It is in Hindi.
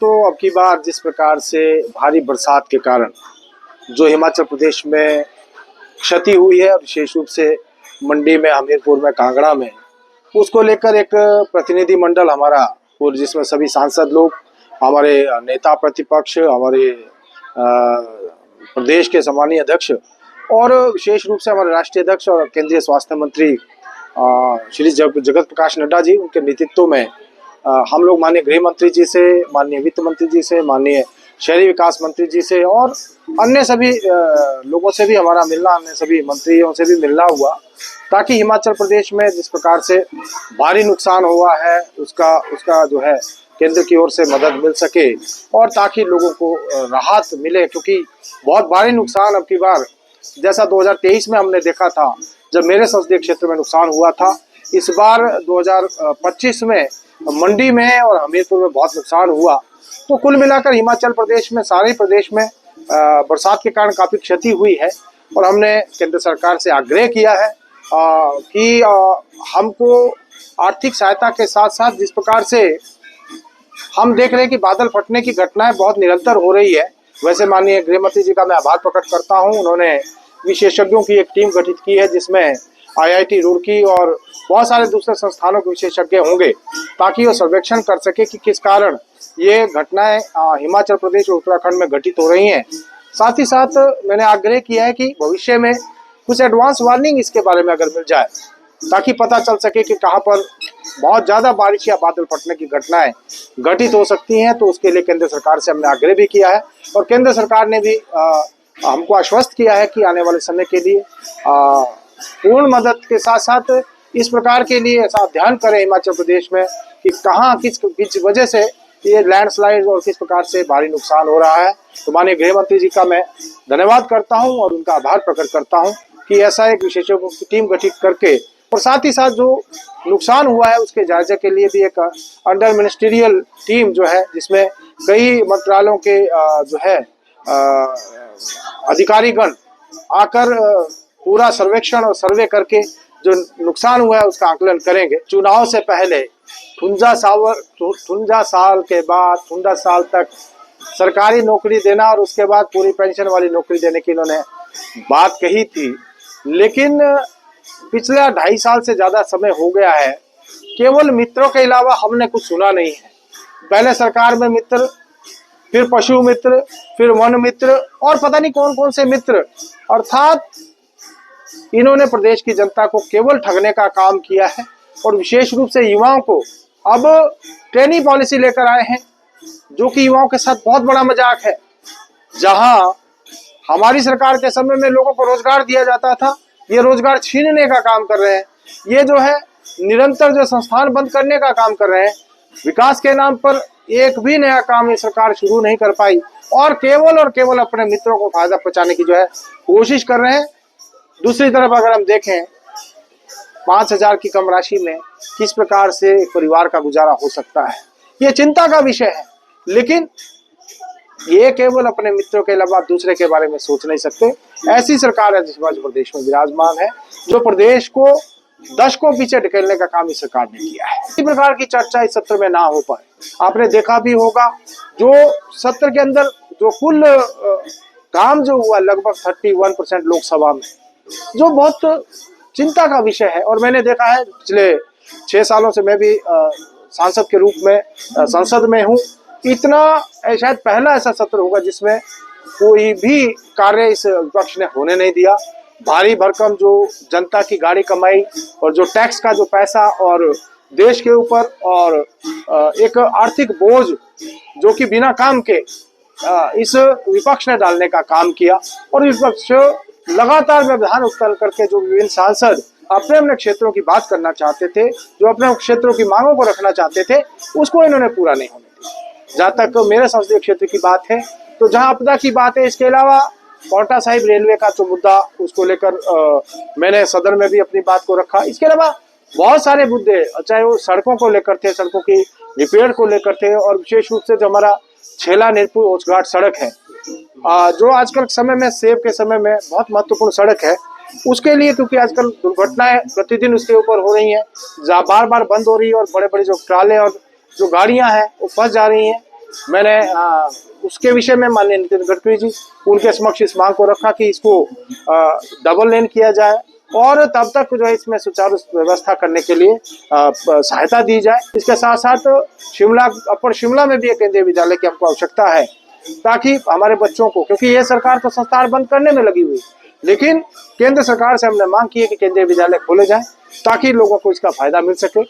तो अब की बार जिस प्रकार से भारी बरसात के कारण जो हिमाचल प्रदेश में क्षति हुई है, विशेष रूप से मंडी में, हमीरपुर में, कांगड़ा में, उसको लेकर एक प्रतिनिधि मंडल हमारा, और जिसमें सभी सांसद लोग, हमारे नेता प्रतिपक्ष, हमारे प्रदेश के सम्मानीय अध्यक्ष और विशेष रूप से हमारे राष्ट्रीय अध्यक्ष और केंद्रीय स्वास्थ्य मंत्री श्री जगत प्रकाश नड्डा जी, उनके नेतृत्व में हम लोग माननीय गृह मंत्री जी से, माननीय वित्त मंत्री जी से, माननीय शहरी विकास मंत्री जी से और अन्य सभी लोगों से भी हमारा मिलना, अन्य सभी मंत्रियों से भी मिलना हुआ, ताकि हिमाचल प्रदेश में जिस प्रकार से भारी नुकसान हुआ है उसका जो है केंद्र की ओर से मदद मिल सके और ताकि लोगों को राहत मिले, क्योंकि बहुत भारी नुकसान अब की बार जैसा 2023 में हमने देखा था जब मेरे संसदीय क्षेत्र में नुकसान हुआ था, इस बार 2025 में मंडी में और हमीरपुर में बहुत नुकसान हुआ। तो कुल मिलाकर हिमाचल प्रदेश में, सारे प्रदेश में बरसात के कारण काफ़ी क्षति हुई है और हमने केंद्र सरकार से आग्रह किया है कि हमको आर्थिक सहायता के साथ साथ, जिस प्रकार से हम देख रहे हैं कि बादल फटने की घटनाएं बहुत निरंतर हो रही है, वैसे माननीय गृह मंत्री जी का मैं आभार प्रकट करता हूं। उन्होंने विशेषज्ञों की एक टीम गठित की है जिसमें IIT रुड़की और बहुत सारे दूसरे संस्थानों के विशेषज्ञ होंगे, ताकि वो सर्वेक्षण कर सके कि किस कारण ये घटनाएं हिमाचल प्रदेश और उत्तराखंड में घटित हो रही हैं। साथ ही साथ मैंने आग्रह किया है कि भविष्य में कुछ एडवांस वार्निंग इसके बारे में अगर मिल जाए, ताकि पता चल सके कि कहाँ पर बहुत ज़्यादा बारिश या बादल फटने की घटनाएं घटित हो सकती हैं। तो उसके लिए केंद्र सरकार से हमने आग्रह भी किया है और केंद्र सरकार ने भी हमको आश्वस्त किया है कि आने वाले समय के लिए पूर्ण मदद के साथ साथ इस प्रकार के लिए ऐसा ध्यान करें हिमाचल प्रदेश में कि कहाँ किस वजह से ये लैंडस्लाइड और किस प्रकार से भारी नुकसान हो रहा है। तो माननीय गृह मंत्री जी का मैं धन्यवाद करता हूं और उनका आभार प्रकट करता हूं कि ऐसा एक विशेषज्ञों की टीम गठित करके और साथ ही साथ जो नुकसान हुआ है उसके जायजे के लिए भी एक अंडर मिनिस्ट्रियल टीम जो है, जिसमें कई मंत्रालयों के जो है अधिकारीगण आकर पूरा सर्वेक्षण और सर्वे करके जो नुकसान हुआ है उसका आकलन करेंगे। चुनाव से पहले 53 साल के बाद 53 साल तक सरकारी नौकरी देना और उसके बाद पूरी पेंशन वाली नौकरी देने की इन्होंने बात कही थी, लेकिन पिछले 2.5 साल से ज्यादा समय हो गया है, केवल मित्रों के अलावा हमने कुछ सुना नहीं है। पहले सरकार में मित्र, फिर पशु मित्र, फिर वन मित्र और पता नहीं कौन कौन से मित्र, अर्थात इन्होंने प्रदेश की जनता को केवल ठगने का काम किया है और विशेष रूप से युवाओं को अब ट्रेनी पॉलिसी लेकर आए हैं, जो कि युवाओं के साथ बहुत बड़ा मजाक है। जहां हमारी सरकार के समय में लोगों को रोजगार दिया जाता था, ये रोजगार छीनने का काम कर रहे हैं। ये जो है निरंतर जो संस्थान बंद करने का काम कर रहे हैं। विकास के नाम पर एक भी नया काम ये सरकार शुरू नहीं कर पाई और केवल अपने मित्रों को फायदा पहुंचाने की जो है कोशिश कर रहे हैं। दूसरी तरफ अगर हम देखें 5,000 की कम राशि में किस प्रकार से परिवार का गुजारा हो सकता है, ये चिंता का विषय है। लेकिन ये केवल अपने मित्रों के अलावा दूसरे के बारे में सोच नहीं सकते। ऐसी सरकार है जिस हिमाचल प्रदेश में विराजमान है, जो प्रदेश को दशकों पीछे ढकेलने का काम इस सरकार ने किया है। इसी प्रकार की चर्चा इस सत्र में ना हो पाए, आपने देखा भी होगा जो सत्र के अंदर जो कुल काम जो हुआ लगभग 31% लोकसभा में, जो बहुत चिंता का विषय है। और मैंने देखा है पिछले 6 सालों से मैं भी सांसद के रूप में संसद में हूँ, इतना शायद पहला ऐसा सत्र होगा जिसमें कोई भी कार्य इस विपक्ष ने होने नहीं दिया। भारी भरकम जो जनता की गाड़ी कमाई और जो टैक्स का जो पैसा और देश के ऊपर और एक आर्थिक बोझ जो कि बिना काम के इस विपक्ष ने डालने का काम किया। और विपक्ष लगातार व्यवधान उत्पन्न करके जो विभिन्न सांसद अपने अपने क्षेत्रों की बात करना चाहते थे, जो अपने क्षेत्रों की मांगों को रखना चाहते थे, उसको इन्होंने पूरा नहीं होने दिया। जहाँ तक मेरे संसदीय क्षेत्र की बात है, तो जहाँ आपदा की बात है, इसके अलावा पांवटा साहिब रेलवे का जो मुद्दा, उसको लेकर मैंने सदन में भी अपनी बात को रखा। इसके अलावा बहुत सारे मुद्दे, चाहे वो सड़कों को लेकर थे, सड़कों की रिपेयर को लेकर थे, और विशेष रूप से जो हमारा छेला नीरपुर ओछघाट सड़क है, जो आजकल समय में, सेब के समय में बहुत महत्वपूर्ण सड़क है, उसके लिए, क्योंकि आजकल दुर्घटनाएं प्रतिदिन उसके ऊपर हो रही हैं, बार बार बंद हो रही है और बड़े बड़े जो ट्राले और जो गाड़ियां हैं वो फंस जा रही हैं। मैंने उसके विषय में माननीय नितिन गडकरी जी उनके समक्ष इस मांग को रखा कि इसको डबल लेन किया जाए और तब तक जो है इसमें सुचारू व्यवस्था करने के लिए सहायता दी जाए। इसके साथ साथ शिमला अपर शिमला में भी एक केंद्रीय विद्यालय की हमको आवश्यकता है, ताकि हमारे बच्चों को, क्योंकि ये सरकार तो संस्थान बंद करने में लगी हुई, लेकिन केंद्र सरकार से हमने मांग की है कि केंद्रीय विद्यालय खोले जाए ताकि लोगों को इसका फायदा मिल सके।